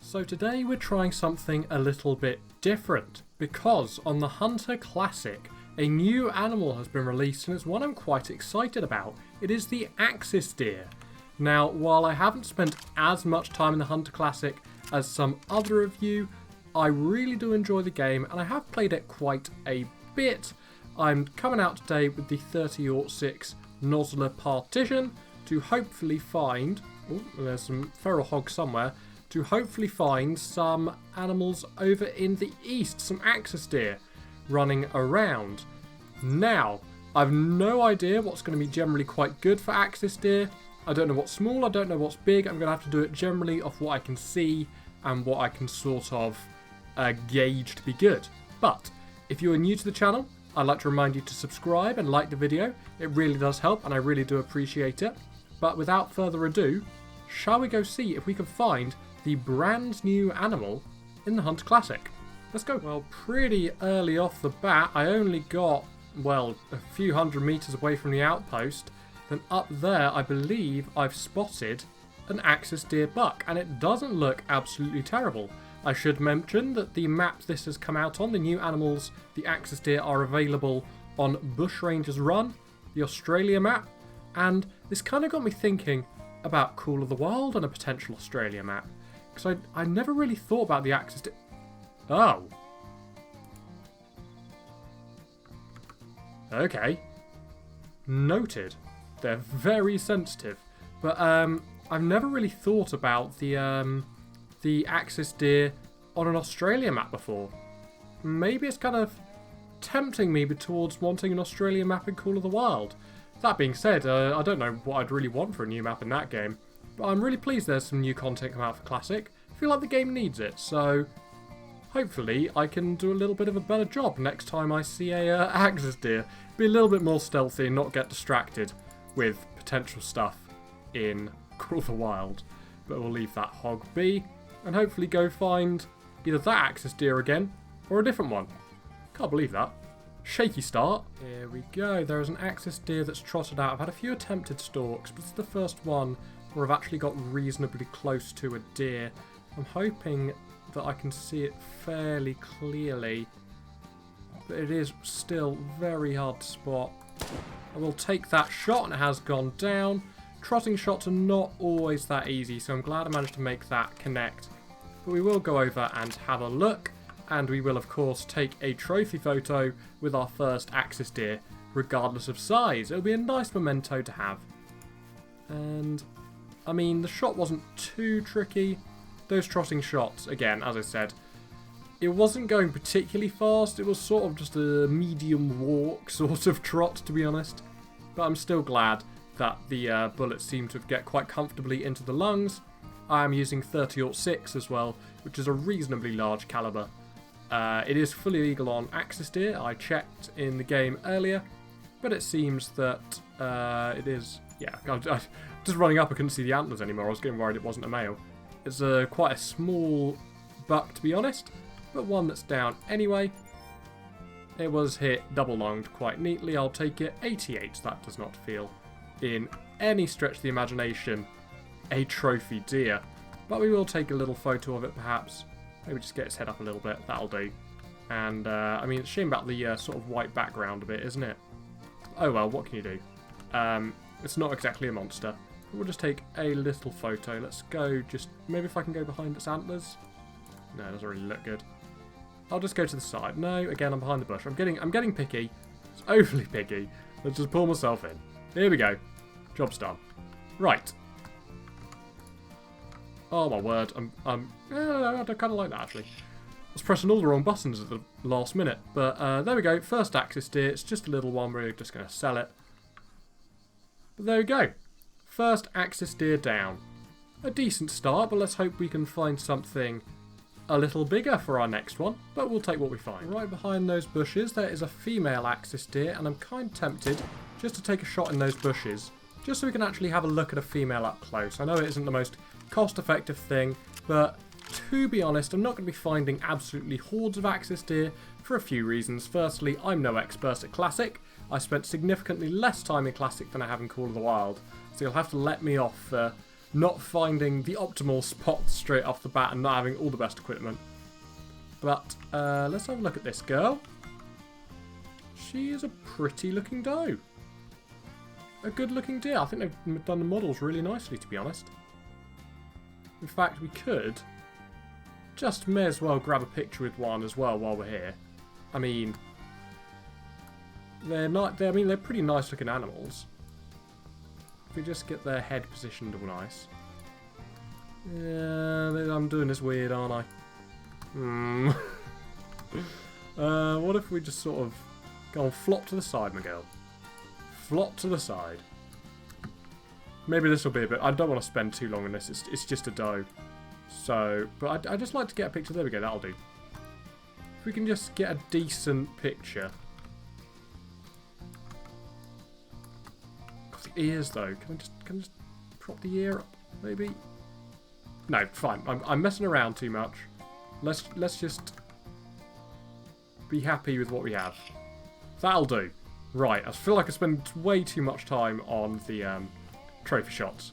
So today we're trying something a little bit different, because on the Hunter Classic, a new animal has been released and it's one I'm quite excited about. It is the axis deer. Now, while I haven't spent as much time in the Hunter Classic as some other of you, I really do enjoy the game and I have played it quite a bit. I'm coming out today with the 30-06 Nozzler partition to hopefully find, oh, there's some feral hogs somewhere, to hopefully find some animals over in the east, some axis deer running around. Now, I've no idea what's going to be generally quite good for axis deer. I don't know what's small, I don't know what's big. I'm going to have to do it generally off what I can see and what I can sort of gauge to be good. But if you are new to the channel, I'd like to remind you to subscribe and like the video. It really does help and I really do appreciate it. But without further ado, shall we go see if we can find the brand new animal in the Hunter Classic? Let's go. Well, pretty early off the bat, I only got, well, a few hundred meters away from the outpost. Then up there, I believe I've spotted an axis deer buck, and it doesn't look absolutely terrible. I should mention that the map this has come out on, the new animals, the axis deer, are available on Bushrangers Run, the Australia map, and this kind of got me thinking about Call of the Wild and a potential Australia map. Because I never really thought about the axis deer. Oh. Okay. Noted. They're very sensitive. But I've never really thought about the axis deer on an Australia map before. Maybe it's kind of tempting me towards wanting an Australia map in Call of the Wild. That being said, I don't know what I'd really want for a new map in that game. But I'm really pleased there's some new content come out for Classic. I feel like the game needs it, so hopefully I can do a little bit of a better job next time I see a axis deer. Be a little bit more stealthy and not get distracted with potential stuff in Call of the Wild. But we'll leave that hog be and hopefully go find either that axis deer again or a different one. Can't believe that. Shaky start. Here we go. There is an axis deer that's trotted out. I've had a few attempted stalks, but it's the first one where I've actually got reasonably close to a deer. I'm hoping that I can see it fairly clearly, but it is still very hard to spot. I will take that shot and it has gone down. Trotting shots are not always that easy, so I'm glad I managed to make that connect. But we will go over and have a look, and we will of course take a trophy photo with our first axis deer, regardless of size. It'll be a nice memento to have. And I mean, the shot wasn't too tricky. Those trotting shots, again, as I said, it wasn't going particularly fast. It was sort of just a medium walk sort of trot, to be honest. But I'm still glad that the bullets seem to get quite comfortably into the lungs. I am using 30-06 as well, which is a reasonably large caliber. It is fully legal on axis deer. I checked in the game earlier, but it seems that it is. Yeah, just running up, I couldn't see the antlers anymore. I was getting worried it wasn't a male. It's quite a small buck, to be honest, but one that's down anyway. It was hit double-lunged quite neatly. I'll take it. 88. That does not feel, in any stretch of the imagination, a trophy deer. But we will take a little photo of it, perhaps. Maybe just get its head up a little bit. That'll do. And, I mean, it's a shame about the sort of white background a bit, isn't it? Oh well, what can you do? It's not exactly a monster. We'll just take a little photo. Let's go just... Maybe if I can go behind its antlers. No, it doesn't really look good. I'll just go to the side. No, again, I'm behind the bush. I'm getting picky. It's overly picky. Let's just pull myself in. Here we go. Job's done. Right. Oh my word. I kind of like that, actually. I was pressing all the wrong buttons at the last minute. But there we go. First axis deer. It's just a little one. We're just going to sell it. But there we go. First axis deer down. A decent start, but let's hope we can find something a little bigger for our next one. But we'll take what we find. Right behind those bushes, there is a female axis deer, and I'm kind of tempted just to take a shot in those bushes, just so we can actually have a look at a female up close. I know it isn't the most cost-effective thing, but to be honest, I'm not going to be finding absolutely hordes of axis deer for a few reasons. Firstly, I'm no expert at Classic. I spent significantly less time in Classic than I have in Call of the Wild, so you'll have to let me off for not finding the optimal spot straight off the bat and not having all the best equipment. But let's have a look at this girl. She is a pretty looking doe. A good looking deer. I think they've done the models really nicely, to be honest. In fact, we could just may as well grab a picture with one as well while we're here. I mean, they're pretty nice looking animals. If we just get their head positioned all nice. Yeah, I'm doing this weird, aren't I? What if we just sort of go on flop to the side, Miguel? Flop to the side. Maybe this will be a bit... I don't want to spend too long on this. It's just a doe. So, but I just like to get a picture. There we go, that'll do. If we can just get a decent picture. Got the ears though. Can I just prop the ear up? Maybe. No, fine. I'm messing around too much. Let's just be happy with what we have. That'll do. Right, I feel like I spend way too much time on the trophy shots.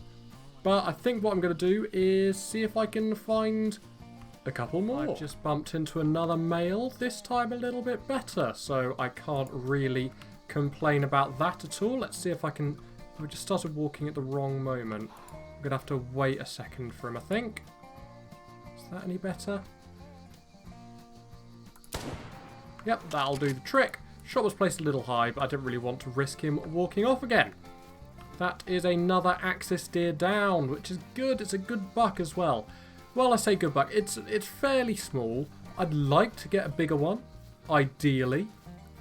But I think what I'm going to do is see if I can find a couple more. I've just bumped into another male, this time a little bit better, so I can't really complain about that at all. Let's see if I can... We just started walking at the wrong moment. I'm going to have to wait a second for him, I think. Is that any better? Yep, that'll do the trick. Shot was placed a little high, but I didn't really want to risk him walking off again. That is another axis deer down, which is good. It's a good buck as well. Well, I say good buck. It's fairly small. I'd like to get a bigger one, ideally.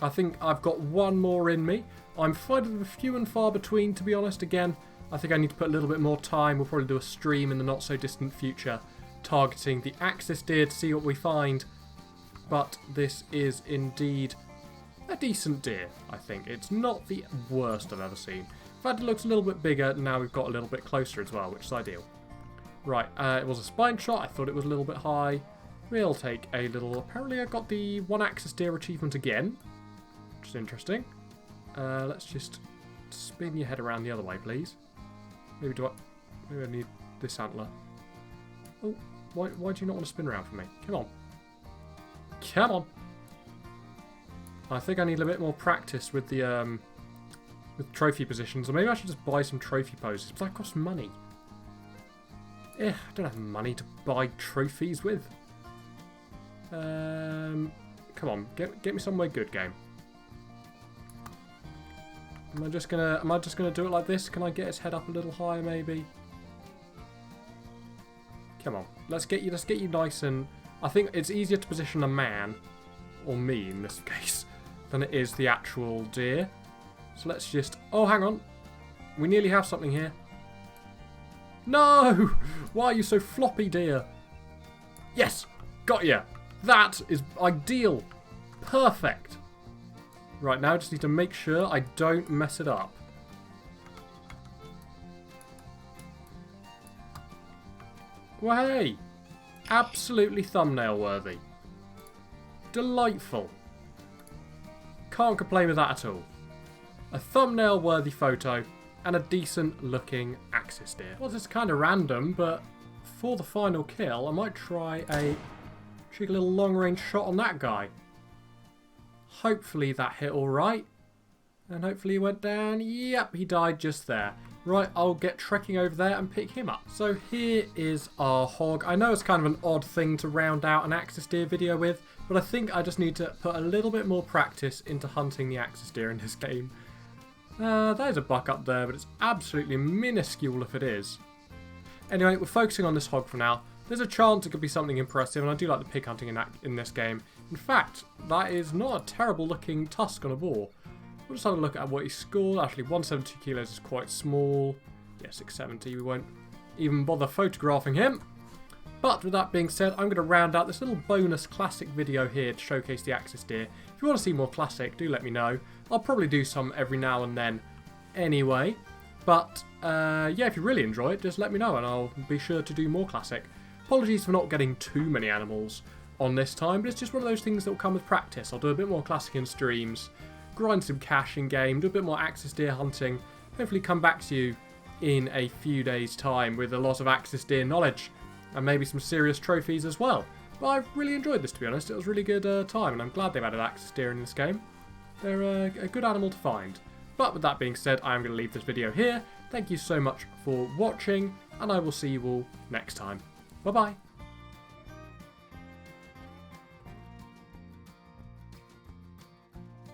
I think I've got one more in me. I'm finding them few and far between, to be honest. Again, I think I need to put a little bit more time. We'll probably do a stream in the not-so-distant future targeting the axis deer to see what we find. But this is indeed a decent deer, I think. It's not the worst I've ever seen. In fact, it looks a little bit bigger now we've got a little bit closer as well, which is ideal. Right, it was a spine shot. I thought it was a little bit high. We'll take a little... Apparently I got the one axis deer achievement again, which is interesting. Let's just spin your head around the other way, please. Maybe I need this antler. Oh, why do you not want to spin around for me? Come on. Come on. I think I need a bit more practice with the with trophy positions, or maybe I should just buy some trophy poses, but that costs money. I don't have money to buy trophies with. Come on, get me somewhere good, game. Am I just gonna do it like this? Can I get his head up a little higher, maybe? Come on, let's get you nice and... I think it's easier to position a man, or me in this case, than it is the actual deer. So let's just... Oh, hang on. We nearly have something here. No! Why are you so floppy, dear? Yes! Got ya! That is ideal! Perfect! Right, now I just need to make sure I don't mess it up. Well, hey! Absolutely thumbnail worthy. Delightful. Can't complain with that at all. A thumbnail worthy photo and a decent looking axis deer. Well, this is kind of random, but for the final kill, I might try a cheeky little long range shot on that guy. Hopefully that hit alright. And hopefully he went down. Yep, he died just there. Right, I'll get trekking over there and pick him up. So here is our hog. I know it's kind of an odd thing to round out an axis deer video with, but I think I just need to put a little bit more practice into hunting the axis deer in this game. There's a buck up there, but it's absolutely minuscule if it is. Anyway, we're focusing on this hog for now. There's a chance it could be something impressive, and I do like the pig hunting in this game. In fact, that is not a terrible looking tusk on a boar. We'll just have a look at what he scored. Actually, 172 kilos is quite small. Yeah, 670. We won't even bother photographing him. But with that being said, I'm going to round out this little bonus classic video here to showcase the axis deer. If you want to see more classic, do let me know. I'll probably do some every now and then anyway. But yeah, if you really enjoy it, just let me know and I'll be sure to do more classic. Apologies for not getting too many animals on this time, but it's just one of those things that will come with practice. I'll do a bit more classic in streams, grind some cash in game, do a bit more axis deer hunting, hopefully come back to you in a few days' time with a lot of Axis deer knowledge and maybe some serious trophies as well. But I've really enjoyed this, to be honest. It was a really good time, and I'm glad they've added Axis deer in this game. They're a good animal to find. But with that being said, I'm going to leave this video here. Thank you so much for watching, and I will see you all next time. Bye-bye.